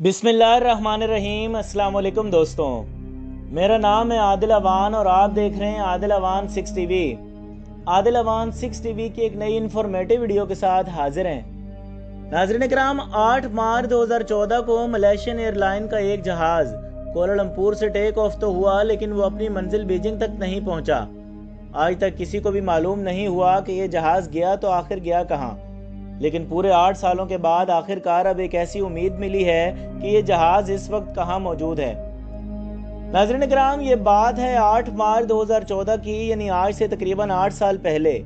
बिस्मिल्लाहिर्रहमानिर्रहीम। अस्सलाम वालेकुम दोस्तों, मेरा नाम है आदिल अवान और आप देख रहे हैं आदिल अवान 6 टीवी। आदिल अवान 6 टीवी की एक नई इन्फॉर्मेटिव वीडियो के साथ हाजिर हैं। नाज़रीन इकराम, 8 मार्च 2014 को मलेशियन एयरलाइन का एक जहाज़ कोलालमपुर से टेक ऑफ तो हुआ, लेकिन वो अपनी मंजिल बीजिंग तक नहीं पहुंचा। आज तक किसी को भी मालूम नहीं हुआ कि ये जहाज़ गया तो आखिर गया कहाँ। लेकिन पूरे 8 सालों के बाद आखिरकार अब एक ऐसी उम्मीद मिली है कि ये जहाज इस वक्त कहाँ मौजूद है। नाज़रीन इकराम, ये बात है 8 मार्च 2014 की, यानी आज से तकरीबन 8 साल पहले।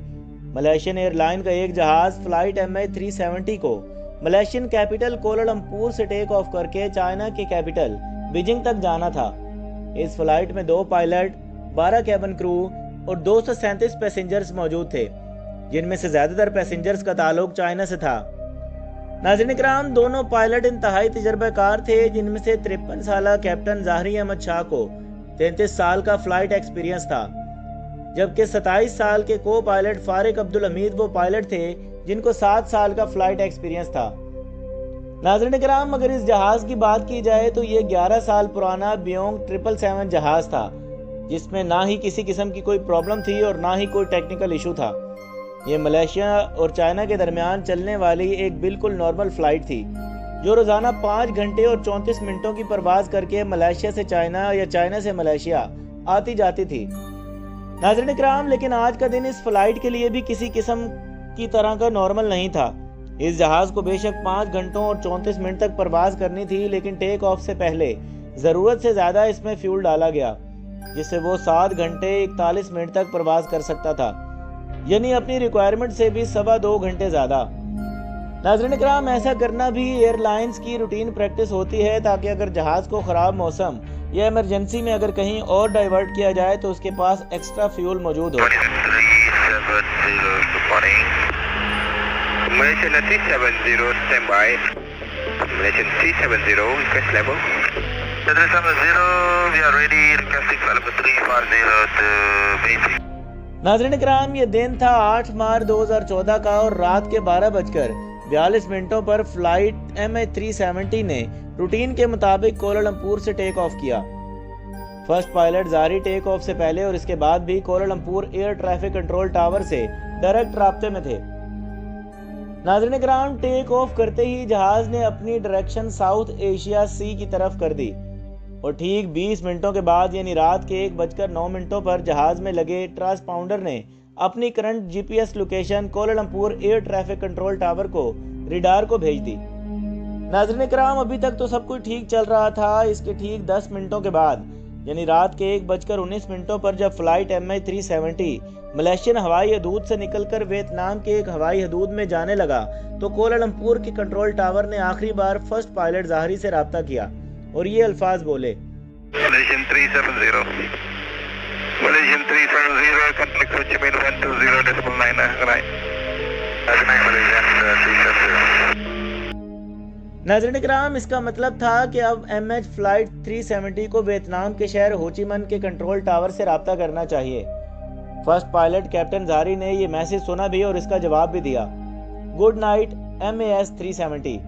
मलेशियन एयरलाइन का एक जहाज फ्लाइट MH370 को मलेशियन कैपिटल कोलालमपुर से टेक ऑफ करके चाइना के कैपिटल बीजिंग तक जाना था। इस फ्लाइट में 2 पायलट, 12 कैबिन क्रू और 237 पैसेंजर्स मौजूद थे, जिनमें से ज्यादातर पैसेंजर्स का ताल्लुक चाइना से था। नाज़रीन इकराम, दोनों पायलट इंतहाई तजर्बाकार थे, जिनमें से 53 साल कैप्टन ज़ाहरी अहमद शाह को 33 साल का फ्लाइट एक्सपीरियंस था, जबकि 27 साल के को पायलट फारिक अब्दुल हमीद वो पायलट थे जिनको 7 साल का फ्लाइट एक्सपीरियंस था। नाज़रीन इकराम, अगर इस जहाज की बात की जाए तो ये 11 साल पुराना बियोंग 777 जहाज था, जिसमें ना ही किसी किस्म की कोई प्रॉब्लम थी और ना ही कोई टेक्निकल इशू था। ये मलेशिया और चाइना के दरमियान चलने वाली एक बिल्कुल नॉर्मल फ्लाइट थी, जो रोज़ाना 5 घंटे और 34 मिनटों की परवाज़ करके मलेशिया से चाइना या चाइना से मलेशिया आती जाती थी। नाज़रीन इकराम, लेकिन आज का दिन इस फ्लाइट के लिए भी किसी किस्म की तरह का नॉर्मल नहीं था। इस जहाज़ को बेशक 5 घंटों और 34 मिनट तक परवाज़ करनी थी, लेकिन टेक ऑफ से पहले ज़रूरत से ज़्यादा इसमें फ्यूल डाला गया, जिससे वो 7 घंटे 41 मिनट तक परवाज़ कर सकता था, यानी अपनी रिक्वायरमेंट से भी 2.25 घंटे ज़्यादा। नाज़रीन इकराम, ऐसा करना भी एयरलाइंस की रूटीन प्रैक्टिस होती है, ताकि अगर जहाज़ को ख़राब मौसम या इमरजेंसी में अगर कहीं और डाइवर्ट किया जाए तो उसके पास एक्स्ट्रा फ्यूल मौजूद हो। नाज़रीन इकराम, ये दिन था 8 मार्च 2014 का और रात के 12:42 पर फ्लाइट MH370 ने रूटीन के मुताबिक कोलालमपुर से टेक ऑफ किया। फर्स्ट पायलट ज़ाहरी टेक ऑफ से पहले और इसके बाद भी Kuala Lumpur air traffic control tower से डायरेक्ट राब्ते में थे। नाज़रीन इकराम, टेक ऑफ करते ही जहाज़ ने अपनी डायरेक्शन साउथ एशिया सी की तरफ कर दी और ठीक 20 मिनटों के बाद, यानी रात के 1:09 पर जहाज में लगे ट्रांसपाउंडर ने अपनी current GPS location Kuala Lumpur air traffic control tower को रिडार को भेज दी। नाज़रीन इकराम, अभी तक तो सब कुछ ठीक चल रहा था। इसके ठीक 10 मिनटों के बाद, यानी रात के 1:19 पर जब फ्लाइट MH370 मलेशियन हवाई हदूद से निकलकर वियतनाम के एक हवाई हदूद में जाने लगा, तो कोलालमपुर के कंट्रोल टावर ने आखिरी बार फर्स्ट पायलट ज़ाहरी से राब्ता किया और ये अल्फाज बोले, Malaysian 370, Malaysian 370, contact Ho Chi Minh 120.9, Malaysian 370। नाज़रीन इकराम, इसका मतलब था कि अब MH फ्लाइट 370 को वियतनाम के शहर हो ची minh के कंट्रोल टावर से राब्ता करना चाहिए। फर्स्ट पायलट कैप्टन ज़ाहरी ने ये मैसेज सुना भी और इसका जवाब भी दिया, गुड नाइट MAS 370।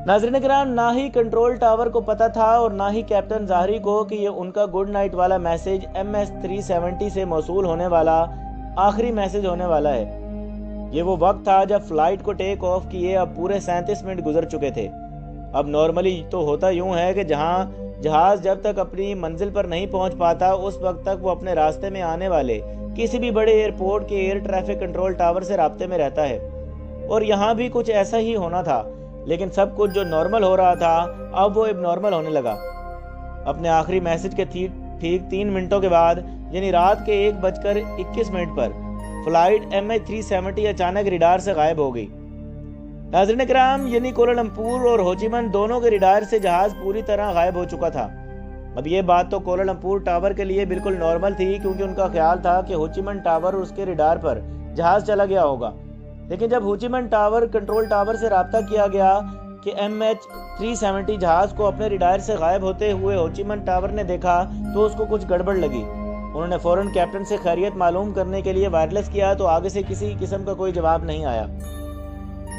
नाज़रीन इकराम, ना ही कंट्रोल टावर को पता था और ना ही कैप्टन ज़ाहरी को कि ये उनका गुड नाइट वाला मैसेज MS 370 से मौसूल होने वाला आखिरी मैसेज होने वाला है। ये वो वक्त था जब फ्लाइट को टेक ऑफ किए अब पूरे 37 मिनट गुजर चुके थे। अब नॉर्मली तो होता यूं है कि जहां जहाज़ जब तक अपनी मंजिल पर नहीं पहुंच पाता, उस वक्त तक वो अपने रास्ते में आने वाले किसी भी बड़े एयरपोर्ट के एयर ट्रैफिक कंट्रोल टावर से राब्ते में रहता है, और यहाँ भी कुछ ऐसा ही होना था। लेकिन सब कुछ जो नॉर्मल हो रहा था, अब वो एबनॉर्मल होने लगा। अपने आखिरी मैसेज के ठीक 3 मिनटों के बाद, यानी रात के 1:21 पर फ्लाइट MH370 अचानक रिडार से गायब हो गई। नाज़रीन इकराम, यानी कोलालमपुर और हो ची minh दोनों के रिडार से जहाज पूरी तरह गायब हो चुका था। अब ये बात तो कोलालमपुर टावर के लिए बिल्कुल नॉर्मल थी, क्योंकि उनका ख्याल था कि हो ची minh टावर और उसके रिडार पर जहाज चला गया होगा। लेकिन जब हो ची minh टावर कंट्रोल टावर से राब्ता किया गया कि MH370 जहाज को अपने रिडार से गायब होते हुए हो ची minh टावर ने देखा, तो उसको कुछ गड़बड़ लगी। उन्होंने फौरन कैप्टन से खैरियत मालूम करने के लिए वायरलेस किया, तो आगे से किसी किस्म का कोई जवाब नहीं आया।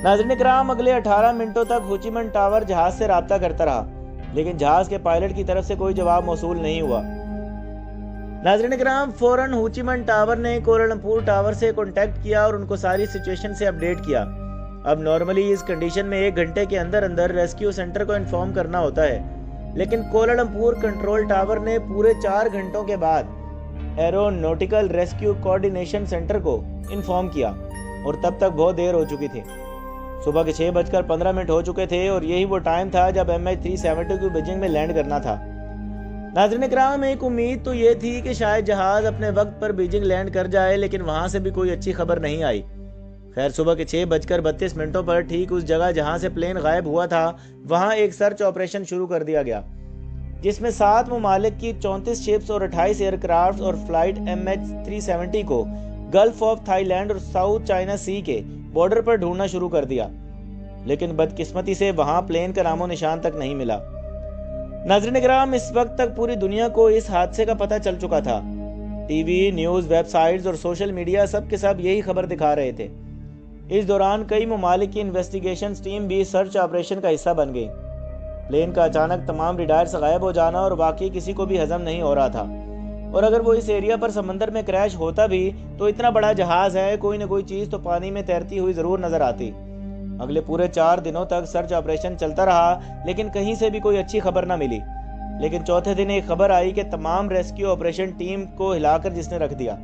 नाज़रीन इकराम, अगले 18 मिनटों तक हो ची मिन्ह टावर जहाज से राब्ता करता रहा, लेकिन जहाज के पायलट की तरफ से कोई जवाब मौसूल नहीं हुआ। नाज़रीन इकराम, फौरन हो ची मिन्ह टावर ने कोलालमपुर टावर से कॉन्टैक्ट किया और उनको सारी सिचुएशन से अपडेट किया। अब नॉर्मली इस कंडीशन में 1 घंटे के अंदर अंदर रेस्क्यू सेंटर को इन्फॉर्म करना होता है, लेकिन कोलालमपुर कंट्रोल टावर ने पूरे 4 घंटों के बाद एरोनॉटिकल रेस्क्यू कोऑर्डिनेशन सेंटर को इन्फॉर्म किया और तब तक बहुत देर हो चुकी थी। सुबह के 6:15 हो चुके थे और यही वो टाइम था जब MH370 को बीजिंग में लैंड करना था। नाज़रीन इकराम, एक उम्मीद तो ये थी कि शायद जहाज अपने वक्त पर बीजिंग लैंड कर जाए, लेकिन वहां से भी कोई अच्छी खबर नहीं आई। खैर, सुबह के 6:32 पर ठीक उस जगह जहां से प्लेन गायब हुआ था, वहां एक सर्च ऑपरेशन शुरू कर दिया गया, जिसमें 7 ममालिक की 34 शिप्स और 28 एयरक्राफ्ट और फ्लाइट MH370 को गल्फ ऑफ थाईलैंड और साउथ चाइना सी के बॉर्डर पर ढूंढना शुरू कर दिया, लेकिन बदकिस्मती से वहां प्लेन का नामो निशान तक नहीं मिला। नाज़रीन इकराम, इस वक्त तक पूरी दुनिया को इस हादसे का पता चल चुका था। टीवी, न्यूज़, वेबसाइट्स और सोशल मीडिया सब के सब यही खबर दिखा रहे थे। इस दौरान कई ममालिक की इन्वेस्टिगेशन टीम भी सर्च ऑपरेशन का हिस्सा बन गई। प्लेन का अचानक तमाम रडार से गायब हो जाना और वाकई किसी को भी हजम नहीं हो रहा था, और अगर वो इस एरिया पर समंदर में क्रैश होता भी तो इतना बड़ा जहाज है, कोई न कोई चीज़ तो पानी में तैरती हुई ज़रूर नज़र आती। अगले पूरे 4 दिनों तक सर्च ऑपरेशन चलता रहा, लेकिन कहीं से भी कोई अच्छी खबर ना मिली। लेकिन चौथे दिन एक खबर आई कि तमाम रेस्क्यू ऑपरेशन टीम को हिलाकर जिसने रख दिया।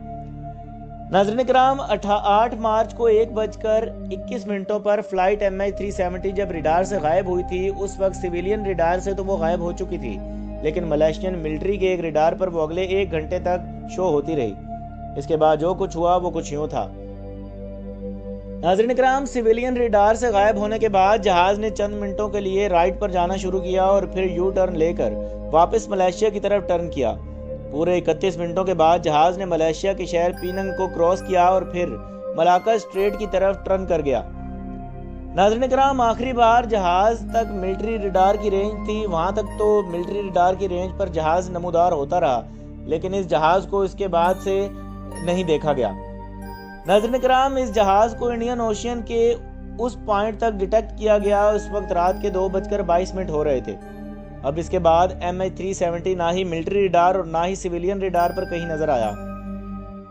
नाज़रीन इकराम, 8 मार्च को 1:21 पर फ्लाइट MH370 जब रडार से गायब हुई थी, उस वक्त सिविलियन रडार से तो वो गायब हो चुकी थी, लेकिन मलेशियन मिलिट्री के एक रडार पर वो अगले 1 घंटे तक शो होती रही। इसके बाद जो कुछ हुआ वो कुछ यूं था। नाज़रीन इकराम, सिविलियन रडार से गायब होने के बाद जहाज ने चंद मिनटों के लिए राइट पर जाना शुरू किया और फिर यू टर्न लेकर वापस मलेशिया की तरफ टर्न किया। पूरे 31 मिनटों के बाद जहाज ने मलेशिया के शहर पीनंग को क्रॉस किया और फिर मलाक्का स्ट्रेट की तरफ टर्न कर गया। नाज़रीन इकराम, आखिरी बार जहाज तक मिलिट्री रडार की रेंज थी, वहां तक तो मिलिट्री रडार की रेंज पर जहाज नमूदार होता रहा, लेकिन इस जहाज को इसके बाद से नहीं देखा गया। नाज़रीन इकराम, इस जहाज को इंडियन ओशियन के उस पॉइंट तक डिटेक्ट किया गया, उस वक्त रात के 2:22 हो रहे थे। अब इसके बाद MH370 ना ही मिलिट्री रडार और ना ही सिविलियन रडार पर कहीं नजर आया।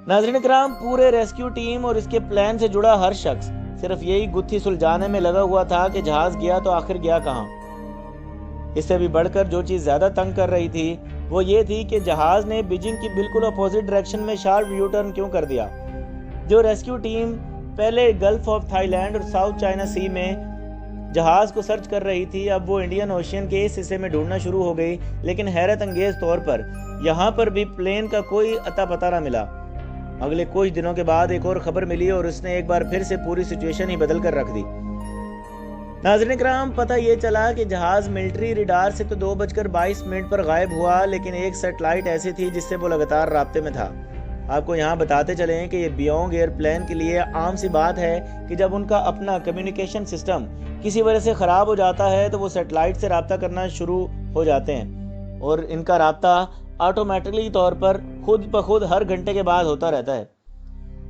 नाज़रीन इकराम, पूरे रेस्क्यू टीम और इसके प्लान से जुड़ा हर शख्स सिर्फ यही गुत्थी सुलझाने में लगा हुआ था कि जहाज गया तो आखिर गया कहां। इससे भी बढ़कर जो चीज ज्यादा तंग कर रही थी वो ये थी कि जहाज ने बीजिंग की बिल्कुल अपोजिट डायरेक्शन में शार्प यू टर्न क्यों कर दिया। जो रेस्क्यू टीम पहले गल्फ ऑफ थाईलैंड और साउथ चाइना सी में जहाज को सर्च कर रही थी, अब वो इंडियन ओशियन के इस हिस्से में ढूंढना शुरू हो गई, लेकिन हैरत अंगेज तौर पर यहाँ पर भी प्लेन का कोई अता पता ना मिला। अगले कुछ दिनों के बाद एक और खबर मिली और उसने एक बार फिर से पूरी सिचुएशन ही बदल कर रख दी। नाज़रीन इकराम, पता ये चला कि जहाज मिलिट्री रडार से तो 2:22 पर गायब हुआ, लेकिन एक सैटेलाइट ऐसी थी जिससे वो लगातार राब्ते में था। आपको यहाँ बताते चलें कि ये बियोंग एयरप्लेन के लिए आम सी बात है कि जब उनका अपना कम्युनिकेशन सिस्टम किसी वजह से ख़राब हो जाता है तो वो सैटेलाइट से रब्ता करना शुरू हो जाते हैं और इनका रब्ता ऑटोमेटिकली तौर पर खुद ब खुद हर घंटे के बाद होता रहता है।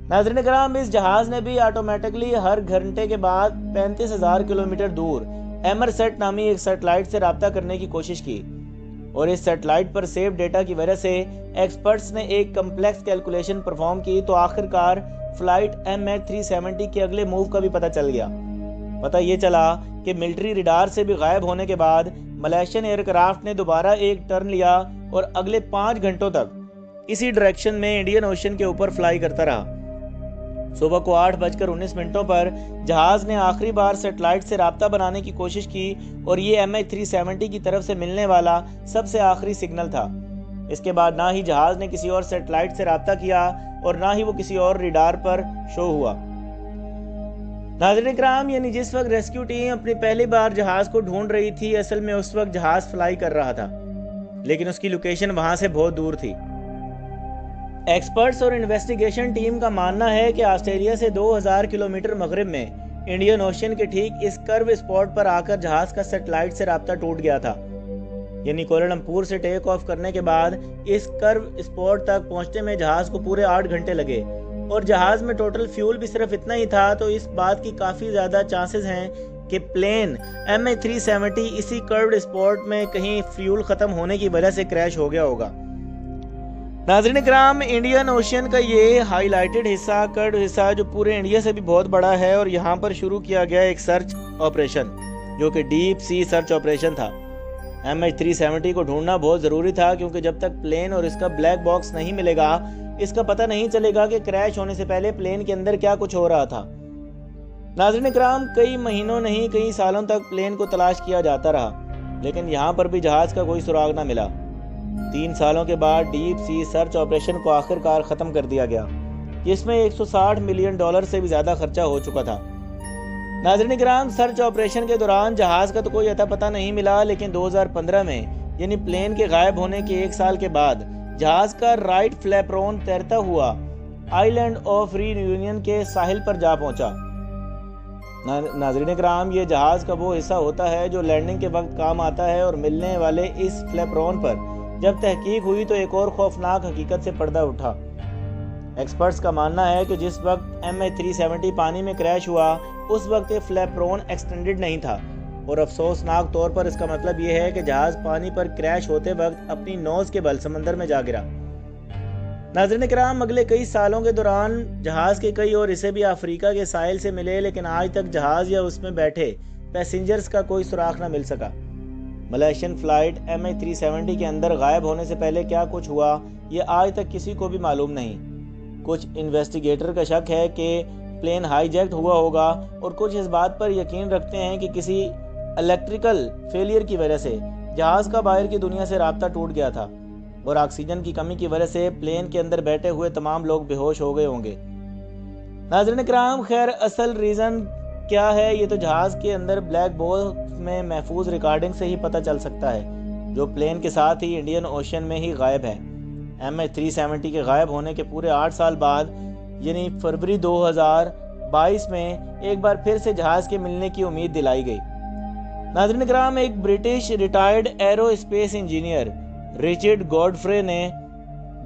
नाज़रीन इकराम, इस जहाज़ ने भी ऑटोमेटिकली हर घंटे के बाद 35,000 किलोमीटर दूर एमरसेट नामी एक सैटेलाइट से रब्ता करने की कोशिश की और इस सैटेलाइट पर सेव डेटा की वजह से एक्सपर्ट्स ने एक कम्प्लेक्स कैलकुलेशन परफॉर्म की तो आखिरकार फ्लाइट MH370 के अगले मूव का भी पता चल गया। पता ये चला कि मिलिट्री रडार से भी गायब होने के बाद मलेशियन एयरक्राफ्ट ने दोबारा एक टर्न लिया और अगले 5 घंटों तक इसी डायरेक्शन में इंडियन ओशन के ऊपर फ्लाई करता रहा। सुबह को 8:19 पर जहाज ने आखिरी बार सैटेलाइट से राब्ता बनाने की कोशिश की और ये MH370 की तरफ से मिलने वाला सबसे आखिरी सिग्नल था। इसके बाद ना ही जहाज ने किसी और सैटेलाइट से राब्ता किया और ना ही वो किसी और रडार पर शो हुआ। नाज़रीन इकराम, यानी जिस वक्त रेस्क्यू टीम अपनी पहली बार जहाज को ढूंढ रही थी, असल में उस वक्त जहाज फ्लाई कर रहा था, लेकिन उसकी लोकेशन वहां से बहुत दूर थी। एक्सपर्ट्स और इन्वेस्टिगेशन टीम का मानना है कि ऑस्ट्रेलिया से 2000 किलोमीटर मगरिब में इंडियन ओशन के ठीक इस कर्व स्पॉट पर आकर जहाज का सैटेलाइट से राब्ता टूट गया था। यानी कोलालमपुर से टेक ऑफ करने के बाद इस कर्व स्पॉट तक पहुंचने में जहाज को पूरे 8 घंटे लगे اور جہاز میں ٹوٹل فیول بھی صرف اتنا ہی تھا، تو اس بات کی کافی زیادہ چانسز ہیں کہ پلین MH370 اسی کروڈ اسپاٹ میں کہیں فیول ختم ہونے کی وجہ سے کریش ہو گیا ہوگا۔ ناظرین کرام، انڈین اوشین کا یہ ہائی لائٹڈ حصہ، کرڈ حصہ، جو پورے انڈیا سے بھی بہت بڑا ہے، اور یہاں پر شروع کیا گیا ایک سرچ آپریشن جو کہ ڈیپ سی سرچ آپریشن تھا۔ MH370 کو ڈھونڈنا بہت ضروری تھا، کیونکہ جب تک پلین اور اس کا بلیک باکس نہیں ملے گا، اس کا پتہ نہیں چلے گا کہ کریش ہونے سے پہلے پلین کے اندر کیا کچھ ہو رہا تھا۔ ناظرین کرام، کئی مہینوں نہیں کئی سالوں تک پلین کو تلاش کیا جاتا رہا، لیکن یہاں پر بھی جہاز کا کوئی سراغ نہ ملا۔ 3 سالوں کے بعد ڈیپ سی سرچ آپریشن کو آخر کار ختم کر دیا گیا، جس میں $160 ملین سے بھی زیادہ خرچہ ہو چکا تھا۔ ناظرین کرام، سرچ آپریشن کے دوران جہاز کا تو کوئی اتا پتہ نہیں ملا، لیکن 2015 میں یعنی پلین کے غائب ہونے کے 1 سال کے بعد جہاز کا رائٹ فلیپرون تیرتا ہوا آئی لینڈ آف ری یونین کے ساحل پر جا پہنچا۔ ناظرین کرام، یہ جہاز کا وہ حصہ ہوتا ہے جو لینڈنگ کے وقت کام آتا ہے، اور ملنے والے اس فلیپرون پر جب تحقیق ہوئی تو ایک اور خوفناک حقیقت سے پردہ اٹھا۔ ایکسپرٹس کا ماننا ہے کہ جس وقت MH370 پانی میں کریش ہوا، اس وقت یہ فلیپرون ایکسٹینڈڈ نہیں تھا، اور افسوسناک طور پر اس کا مطلب یہ ہے کہ جہاز پانی پر کریش ہوتے وقت اپنی نوز کے بل سمندر میں جا گرا۔ ناظرین کرام، اگلے کئی سالوں کے دوران جہاز کے کئی اور حصے بھی افریقہ کے ساحل سے ملے، لیکن آج تک جہاز یا اس میں بیٹھے پیسنجرز کا کوئی سراغ نہ مل سکا۔ ملیشین فلائٹ MH370 کے اندر غائب ہونے سے پہلے کیا کچھ ہوا، یہ آج تک کسی کو بھی معلوم نہیں۔ کچھ انویسٹیگیٹر کا شک ہے کہ پلین ہائی جیکٹ ہوا ہوگا، اور کچھ اس بات پر یقین رکھتے ہیں کہ کسی الیکٹریکل فیلئر کی وجہ سے جہاز کا باہر کی دنیا سے رابطہ ٹوٹ گیا تھا، اور آکسیجن کی کمی کی وجہ سے پلین کے اندر بیٹھے ہوئے تمام لوگ بے ہوش ہو گئے ہوں گے۔ ناظرین کرام، خیر اصل ریزن کیا ہے، یہ تو جہاز کے اندر بلیک باکس میں محفوظ ریکارڈنگ سے ہی پتہ چل سکتا ہے، جو پلین کے ساتھ ہی انڈین اوشین میں ہی غائب ہے۔ MH370 کے غائب ہونے کے پورے 8 سال بعد یعنی فروری 2022 میں ایک بار پھر سے جہاز کے ملنے کی امید دلائی گئی۔ ناظرین کرام، ایک British retired aerospace engineer Richard Godfrey نے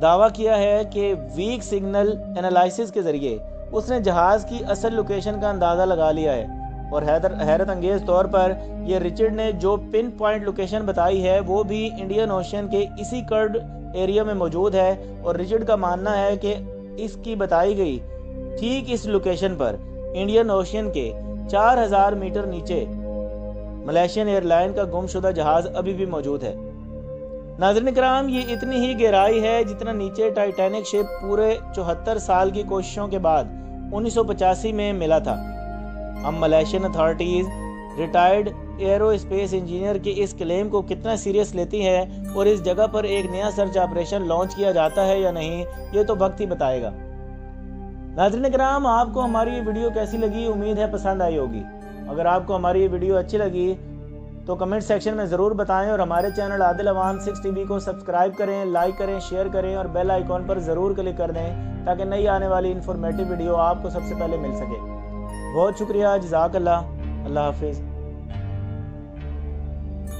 دعویٰ کیا ہے کہ ویک سگنل انالائسس کے ذریعے اس نے جہاز کی اصل لوکیشن کا اندازہ لگا لیا ہے، اور حیرت انگیز طور پر یہ رچرڈ نے جو پن پوائنٹ لوکیشن بتائی ہے وہ بھی انڈین اوشین کے اسی کرڈ ایریا میں موجود ہے، اور رچرڈ کا ماننا ہے کہ اس کی بتائی گئی ٹھیک اس لوکیشن پر انڈین اوشین کے 4000 میٹر نیچے ملیشین ایئر لائن کا گم شدہ جہاز ابھی بھی موجود ہے۔ ناظرین کرام، یہ اتنی ہی گہرائی ہے جتنا نیچے ٹائٹینک شپ پورے 74 سال کی کوششوں کے بعد 1985 میں ملا تھا۔ ہم Malaysian authorities retired aerospace engineer کے اس کلیم کو کتنا سیریس لیتی ہے، اور اس جگہ پر ایک نیا سرچ آپریشن لانچ کیا جاتا ہے یا نہیں، یہ تو وقت ہی بتائے گا۔ ناظرین کرام، آپ کو ہماری یہ ویڈیو کیسی لگی؟ امید ہے پسند آئی ہوگی۔ اگر آپ کو ہماری یہ ویڈیو اچھی لگی تو کمنٹ سیکشن میں ضرور بتائیں، اور ہمارے چینل عادل اوان 6 TV کو سبسکرائب کریں، لائک کریں، شیئر کریں، اور بیل آئیکن پر ضرور کلک کر دیں تاکہ نئی آنے والی انفارمیٹیو ویڈیو آپ کو سب سے پہلے مل سکے۔ بہت شکریہ، جزاک اللہ، اللہ حافظ۔